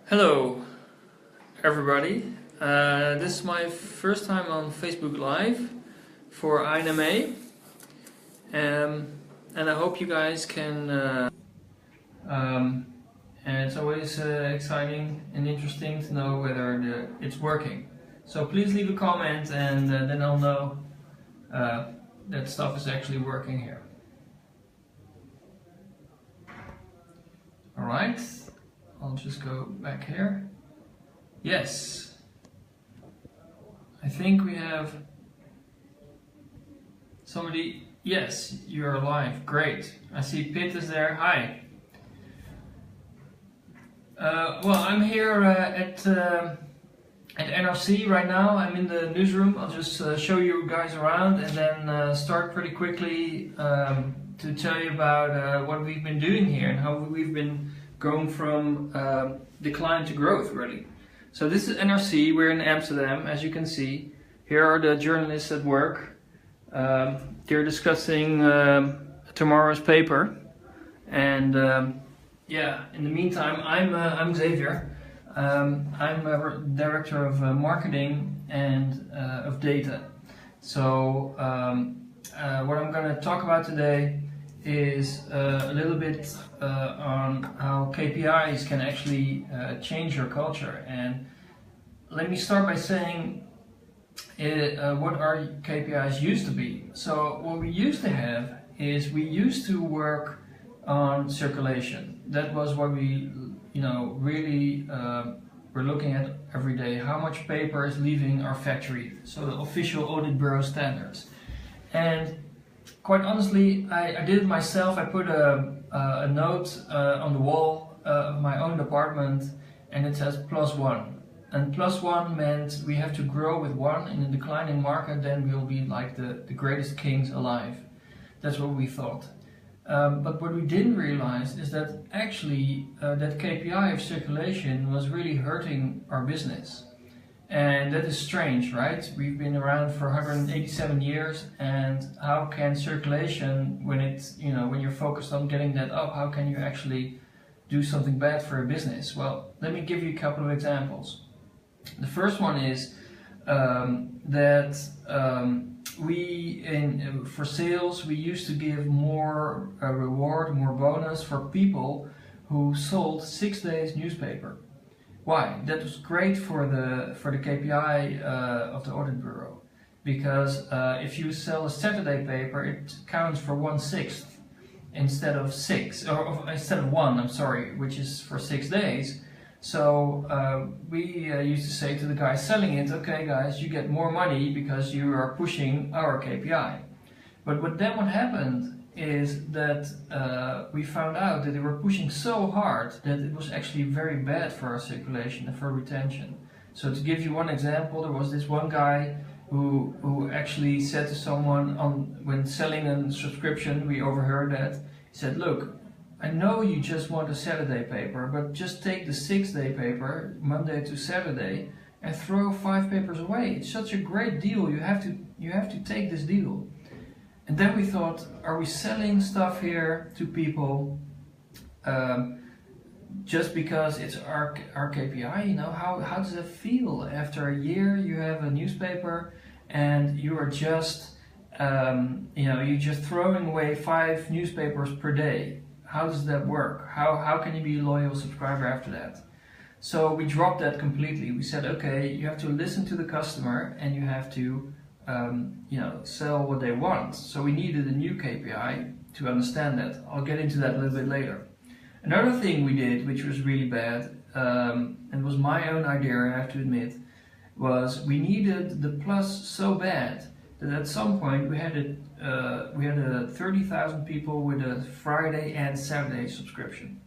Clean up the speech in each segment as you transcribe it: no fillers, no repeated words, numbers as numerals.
Hello everybody, this is my first time on Facebook Live for INMA, and I hope you guys can, and it's always exciting and interesting to know whether it's working. So please leave a comment and then I'll know that stuff is actually working here. Alright. I'll just go back here. Yes. I think we have somebody. Yes, you're live. Great. I see Pitt is there. Hi. Well, I'm here at NRC right now. I'm in the newsroom. I'll just show you guys around and then start pretty quickly to tell you about what we've been doing here and how we've been going from decline to growth, really. So this is NRC, we're in Amsterdam, as you can see. Here are the journalists at work. They're discussing tomorrow's paper. And yeah, in the meantime, I'm Xavier. I'm a director of marketing and of data. So what I'm going to talk about today is a little bit on how KPIs can actually change your culture. And let me start by saying what our KPIs used to be. So what we used to have is we used to work on circulation. That was what we really were looking at every day. How much paper is leaving our factory, so the official audit bureau standards. And quite honestly, I did it myself. I put a note on the wall of my own apartment, and it says +1. And +1 meant we have to grow with 1 in a declining market, then we'll be like the greatest kings alive. That's what we thought. But what we didn't realize is that actually that KPI of circulation was really hurting our business. And that is strange, right? We've been around for 187 years, and how can circulation, when you're focused on getting that up, how can you actually do something bad for a business? Well, let me give you a couple of examples. The first one is that for sales, we used to give more reward, more bonus for people who sold 6 days newspaper. Why? That was great for the KPI of the audit bureau, because if you sell a Saturday paper, it counts for 1/6 instead of 6, or instead of 1. I'm sorry, which is for 6 days. So we used to say to the guys selling it, okay, guys, you get more money because you are pushing our KPI. But what happened is that we found out that they were pushing so hard that it was actually very bad for our circulation and for retention. So to give you one example, there was this one guy who actually said to someone when selling a subscription, we overheard that, he said, look, I know you just want a Saturday paper, but just take the 6-day paper, Monday to Saturday, and throw 5 papers away. It's such a great deal, you have to take this deal. And then we thought, are we selling stuff here to people just because it's our KPI? How does it feel? After a year you have a newspaper and you are just you're just throwing away 5 newspapers per day. How does that work? How can you be a loyal subscriber after that? So we dropped that completely. We said, okay, you have to listen to the customer and you have to sell what they want. So we needed a new KPI to understand that. I'll get into that a little bit later. Another thing we did, which was really bad, and was my own idea, I have to admit, was we needed the plus so bad that at some point we had 30,000 people with a Friday and Saturday subscription.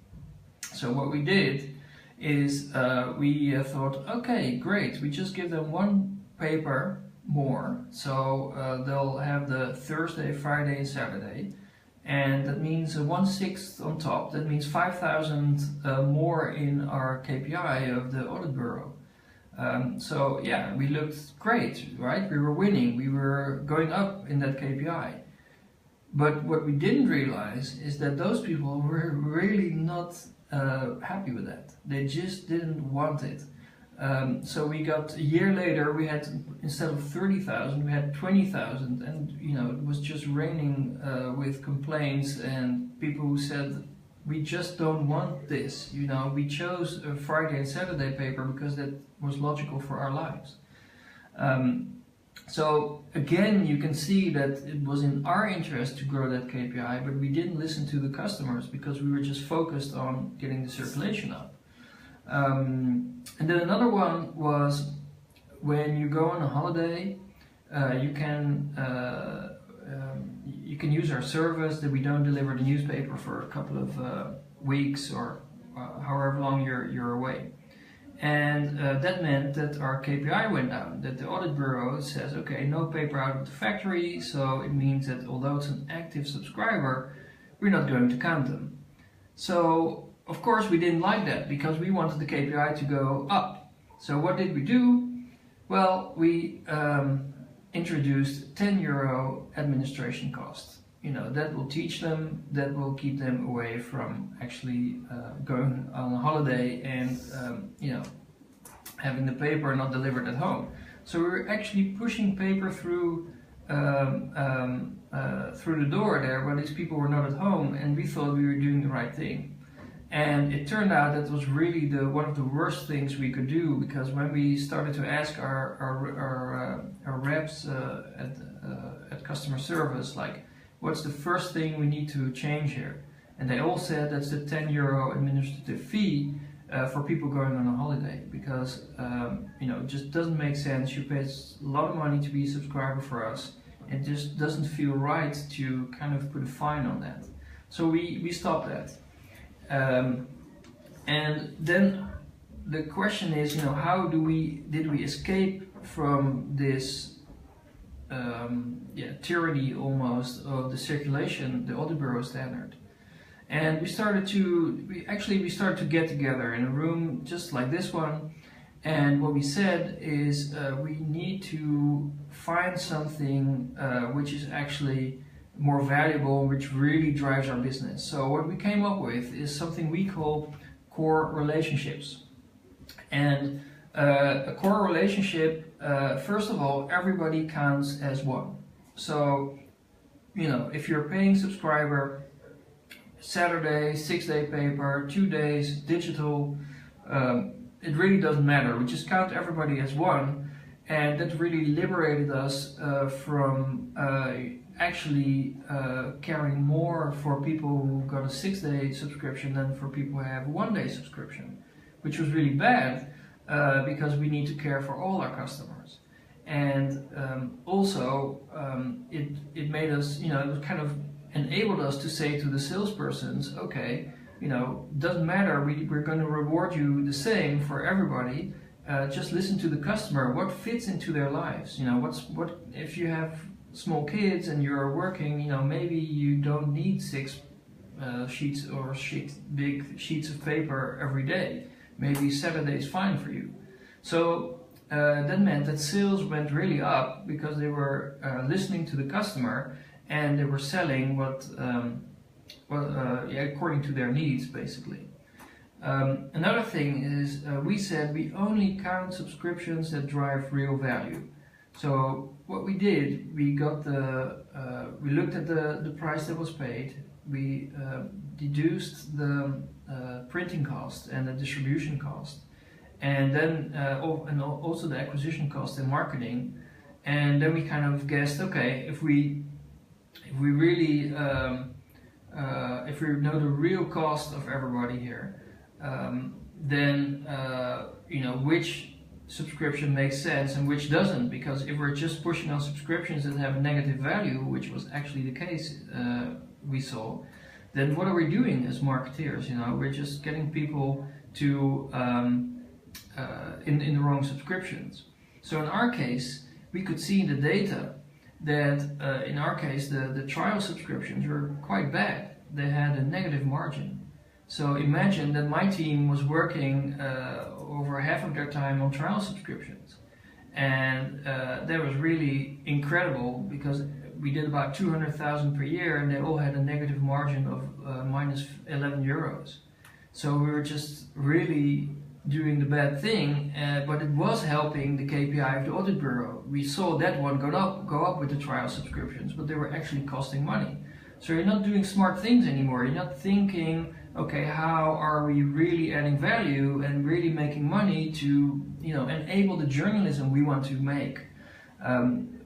So what we did is we thought, okay, great, we just give them 1 paper more, so they'll have the Thursday, Friday and Saturday, and that means 1/6 on top. That means 5,000 more in our KPI of the audit bureau. So yeah, we looked great, right? We were winning, we were going up in that KPI. But what we didn't realize is that those people were really not happy with that. They just didn't want it. So we got, a year later, we had, instead of 30,000, we had 20,000, and it was just raining with complaints and people who said, we just don't want this. We chose a Friday and Saturday paper because that was logical for our lives. So again, you can see that it was in our interest to grow that KPI, but we didn't listen to the customers because we were just focused on getting the circulation up. And then another one was, when you go on a holiday, you can use our service that we don't deliver the newspaper for a couple of weeks or however long you're away. And that meant that our KPI went down, that the audit bureau says, okay, no paper out of the factory, so it means that although it's an active subscriber, we're not going to count them. So of course we didn't like that, because we wanted the KPI to go up. So what did we do? Well, we introduced €10 administration cost. That will teach them, that will keep them away from actually going on a holiday and having the paper not delivered at home. So we were actually pushing paper through the door there when these people were not at home, and we thought we were doing the right thing. And it turned out that was really one of the worst things we could do, because when we started to ask our reps at customer service, like, what's the first thing we need to change here? And they all said that's the €10 administrative fee for people going on a holiday, because it just doesn't make sense. You pay a lot of money to be a subscriber for us. It just doesn't feel right to kind of put a fine on that. So we stopped that. And then the question is, how did we escape from this tyranny almost of the circulation, the audit bureau standard? And we started to get together in a room just like this one, and what we said is we need to find something which is actually more valuable, which really drives our business. So what we came up with is something we call core relationships. And a core relationship, first of all, everybody counts as one. So, if you're a paying subscriber, Saturday, 6-day paper, 2 days, digital, it really doesn't matter. We just count everybody as one, and that really liberated us from actually caring more for people who got a 6-day subscription than for people who have a 1-day subscription, which was really bad because we need to care for all our customers. And also it made us, it kind of enabled us to say to the salespersons, okay, doesn't matter, we're going to reward you the same for everybody. Just listen to the customer, what fits into their lives. What if you have small kids and you're working, maybe you don't need 6 sheets or big sheets of paper every day. Maybe Saturday is fine for you. So that meant that sales went really up because they were listening to the customer, and they were selling according to their needs, basically. Another thing is we said we only count subscriptions that drive real value. So what we did, we looked at the price that was paid, we deduced the printing cost and the distribution cost, and then and also the acquisition cost and marketing, and then we kind of guessed, okay, if we really if we know the real cost of everybody here, then which subscription makes sense and which doesn't, because if we're just pushing on subscriptions that have a negative value, which was actually the case we saw, then what are we doing as marketeers? We're just getting people to in the wrong subscriptions. So in our case, we could see in the data that in our case the trial subscriptions were quite bad. They had a negative margin. So imagine that my team was working over half of their time on trial subscriptions, and that was really incredible because we did about 200,000 per year, and they all had a negative margin of minus €11. So we were just really doing the bad thing, but it was helping the KPI of the audit bureau. We saw that one go up with the trial subscriptions, but they were actually costing money. So you're not doing smart things anymore. You're not thinking, okay, how are we really adding value and really making money to, enable the journalism we want to make.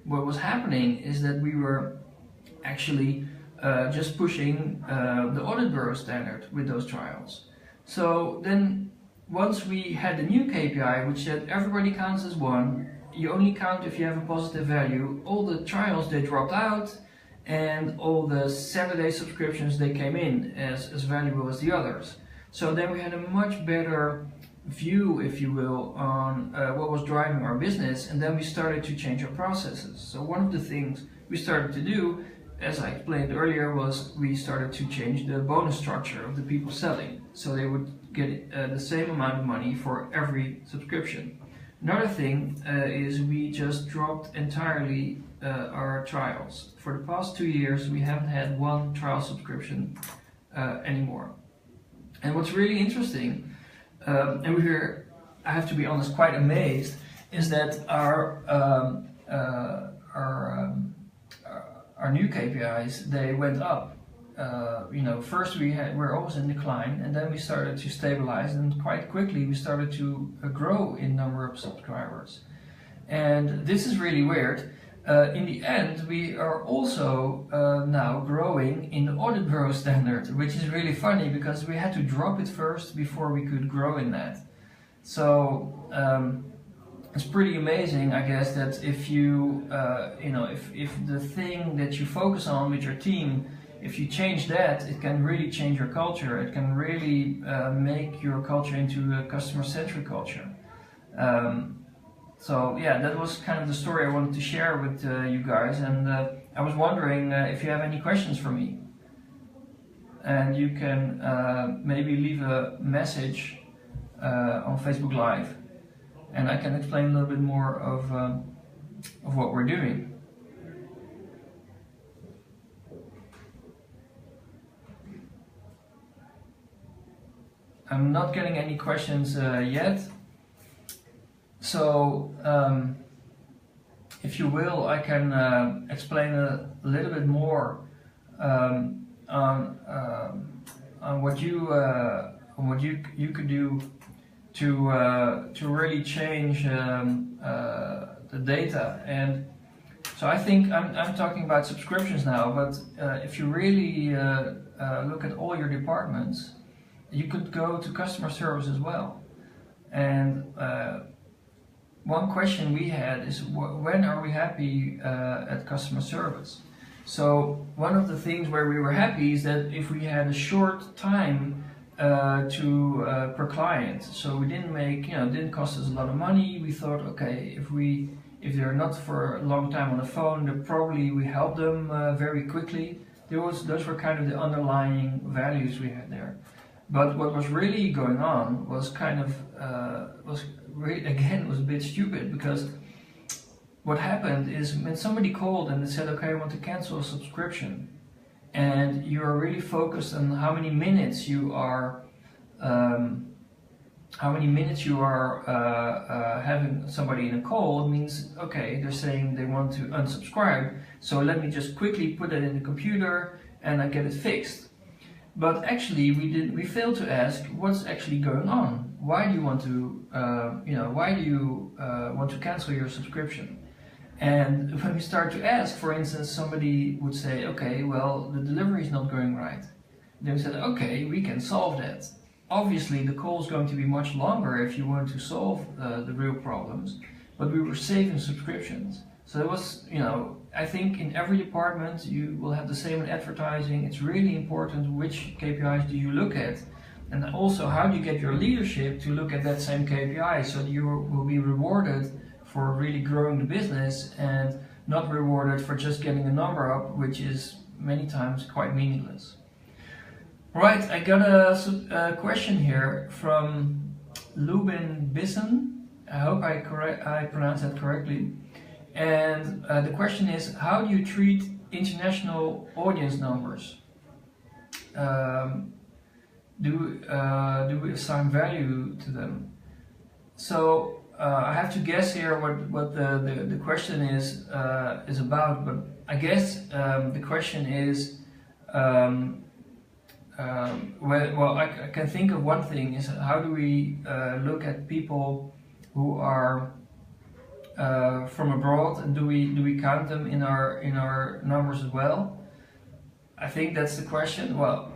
What was happening is that we were actually just pushing the audit bureau standard with those trials. So then once we had the new KPI, which said everybody counts as one, you only count if you have a positive value, all the trials, they dropped out, and all the Saturday subscriptions, they came in as valuable as the others. So then we had a much better view, if you will, on what was driving our business, and then we started to change our processes. So one of the things we started to do, as I explained earlier, was we started to change the bonus structure of the people selling. So they would get the same amount of money for every subscription. Another thing is we just dropped entirely our trials. For the past 2 years we haven't had one trial subscription anymore. And what's really interesting, and we're, I have to be honest, quite amazed, is that our new KPIs, they went up. First we're always in decline, and then we started to stabilize, and quite quickly we started to grow in number of subscribers. And this is really weird. In the end, we are also now growing in the audit bureau standard, which is really funny because we had to drop it first before we could grow in that. So it's pretty amazing, I guess, that if you, if the thing that you focus on with your team, if you change that, it can really change your culture. It can really make your culture into a customer-centric culture. So yeah, that was kind of the story I wanted to share with you guys, and I was wondering if you have any questions for me. And you can maybe leave a message on Facebook Live, and I can explain a little bit more of what we're doing. I'm not getting any questions yet. So, if you will, I can explain a little bit more on what you could do to really change the data. And so I think I'm talking about subscriptions now, but if you really look at all your departments, you could go to customer service as well. And one question we had is, when are we happy at customer service? So one of the things where we were happy is that if we had a short time per client, so we didn't make, didn't cost us a lot of money. We thought, okay, if they're not for a long time on the phone, then probably we help them very quickly. Those were kind of the underlying values we had there. But what was really going on was kind of was a bit stupid, because what happened is when somebody called and they said, okay, I want to cancel a subscription, and you are really focused on how many minutes you are having somebody in a call, it means, okay, they're saying they want to unsubscribe, so let me just quickly put it in the computer and I get it fixed. But actually we failed to ask what's actually going on. Why do you want to want to cancel your subscription? And when we start to ask, for instance, somebody would say, okay, well, the delivery is not going right. Then we said, okay, we can solve that. Obviously the call is going to be much longer if you want to solve the real problems, but we were saving subscriptions. So it was, I think in every department you will have the same in advertising. It's really important which KPIs do you look at, and also how do you get your leadership to look at that same KPI, so that you will be rewarded for really growing the business and not rewarded for just getting a number up, which is many times quite meaningless. Right, I got a question here from Lubin Bissen. I hope I pronounced that correctly. And the question is, how do you treat international audience numbers? do we assign value to them? So I have to guess here what the question is about, but I guess the question is, well, I can think of one thing is how do we look at people who are from abroad, and do we count them in our numbers as well? I think that's the question. Well,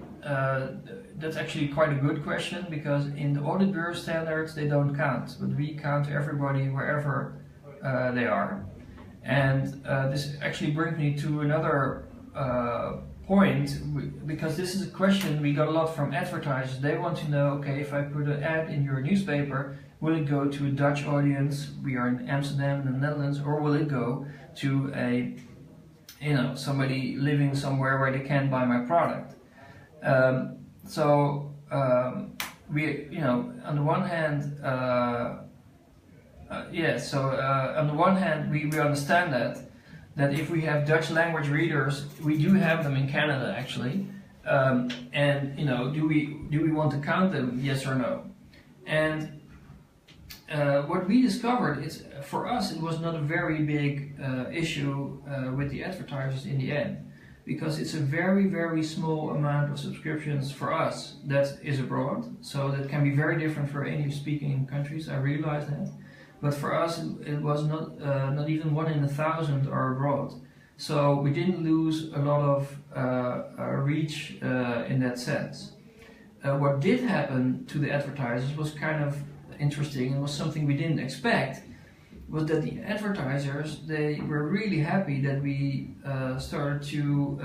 that's actually quite a good question, because in the audit bureau standards they don't count, but we count everybody wherever they are. And this actually brings me to another point, because this is a question we got a lot from advertisers. They want to know, okay, if I put an ad in your newspaper, will it go to a Dutch audience? We are in Amsterdam in the Netherlands, or will it go to a, you know, somebody living somewhere where they can't buy my product? We, you know, on the one hand, on the one hand, we understand that if we have Dutch language readers, we do have them in Canada actually, and you know, do we want to count them? Yes or no? And what we discovered is, for us, it was not a very big issue with the advertisers in the end, because it's a very small amount of subscriptions for us that is abroad. So that can be very different for English-speaking countries. I realize that, but for us it was not even 1 in 1,000 are abroad. So we didn't lose a lot of reach in that sense. What did happen to the advertisers was kind of interesting, and was something we didn't expect, was that the advertisers, they were really happy that we started to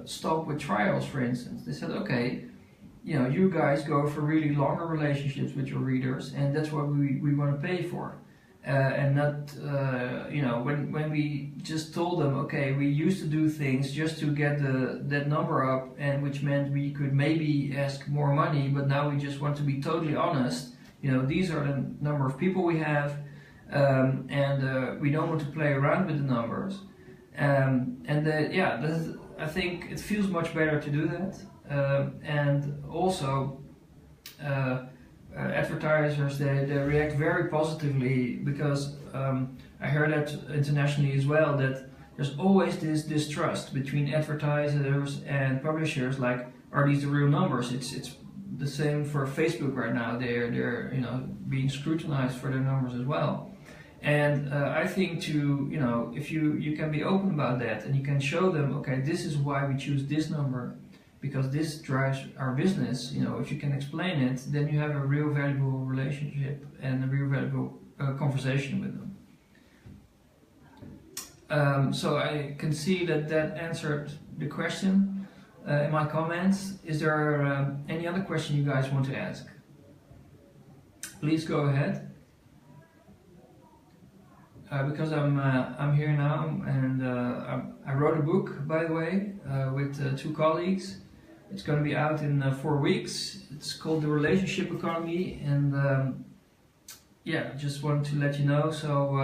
stop with trials, for instance. They said, okay, you know, you guys go for really longer relationships with your readers, and that's what we want to pay for. And not, you know, when we just told them, okay, we used to do things just to get that number up, and which meant we could maybe ask more money, but now we just want to be totally honest. You know, these are the number of people we have, and we don't want to play around with the numbers. I think it feels much better to do that. And also, advertisers, they react very positively, because I heard that internationally as well, that there's always this distrust between advertisers and publishers, like, are these the real numbers? It's the same for Facebook right now. They're you know, being scrutinized for their numbers as well. And I think, to, you know, if you can be open about that, and you can show them, okay, this is why we choose this number, because this drives our business. You know, if you can explain it, then you have a real valuable relationship and a real valuable conversation with them. So I can see that answered the question in my comments. Is there any other question you guys want to ask? Please go ahead. Because I'm here now, and I wrote a book, by the way, with 2 colleagues. It's going to be out in 4 weeks. It's called The Relationship Economy, and yeah, just wanted to let you know. So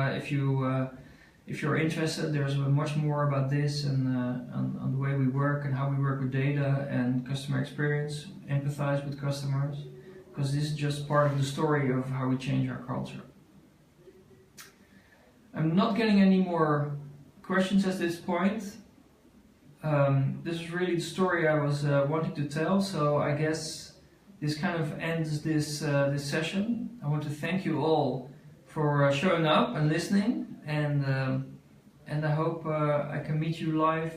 if you're interested, there's much more about this, and on the way we work and how we work with data and customer experience, empathize with customers, because this is just part of the story of how we change our culture. I'm not getting any more questions at this point. This is really the story I was wanting to tell, so I guess this kind of ends this session. I want to thank you all for showing up and listening, and I hope I can meet you live,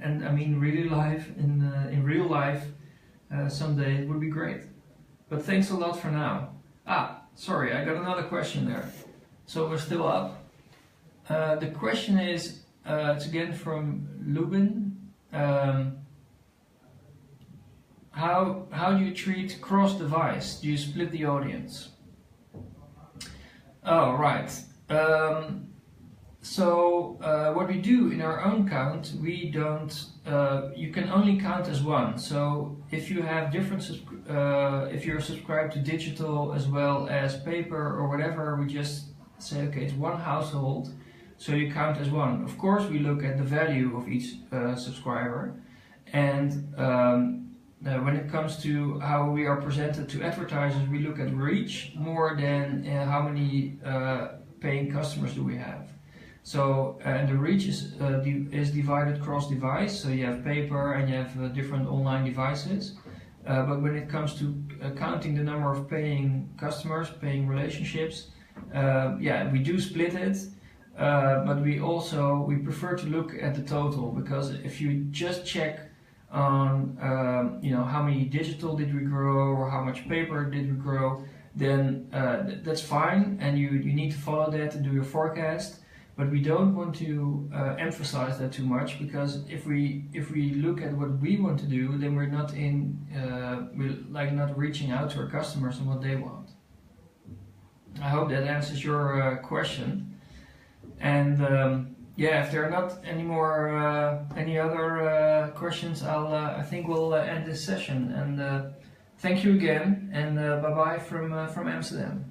and I mean really live, in real life someday. It would be great. But thanks a lot for now. Sorry, I got another question there. So we're still up. The question is, it's again from Lubin. How do you treat cross-device? Do you split the audience? Oh, right. What we do in our own count, we don't. You can only count as one. So if you have different, if you're subscribed to digital as well as paper or whatever, we just say, okay, it's one household, so you count as one. Of course, we look at the value of each subscriber, and when it comes to how we are presented to advertisers, we look at reach more than how many paying customers do we have. So and the reach is divided cross device, so you have paper and you have different online devices. But when it comes to counting the number of paying customers, paying relationships, yeah, we do split it. But we prefer to look at the total, because if you just check on how many digital did we grow or how much paper did we grow, then that's fine, and you need to follow that and do your forecast. But we don't want to emphasize that too much, because if we look at what we want to do, then we're not not reaching out to our customers and what they want. I hope that answers your question. And yeah, if there are not any other questions, I think we'll end this session. And thank you again, and bye bye from Amsterdam.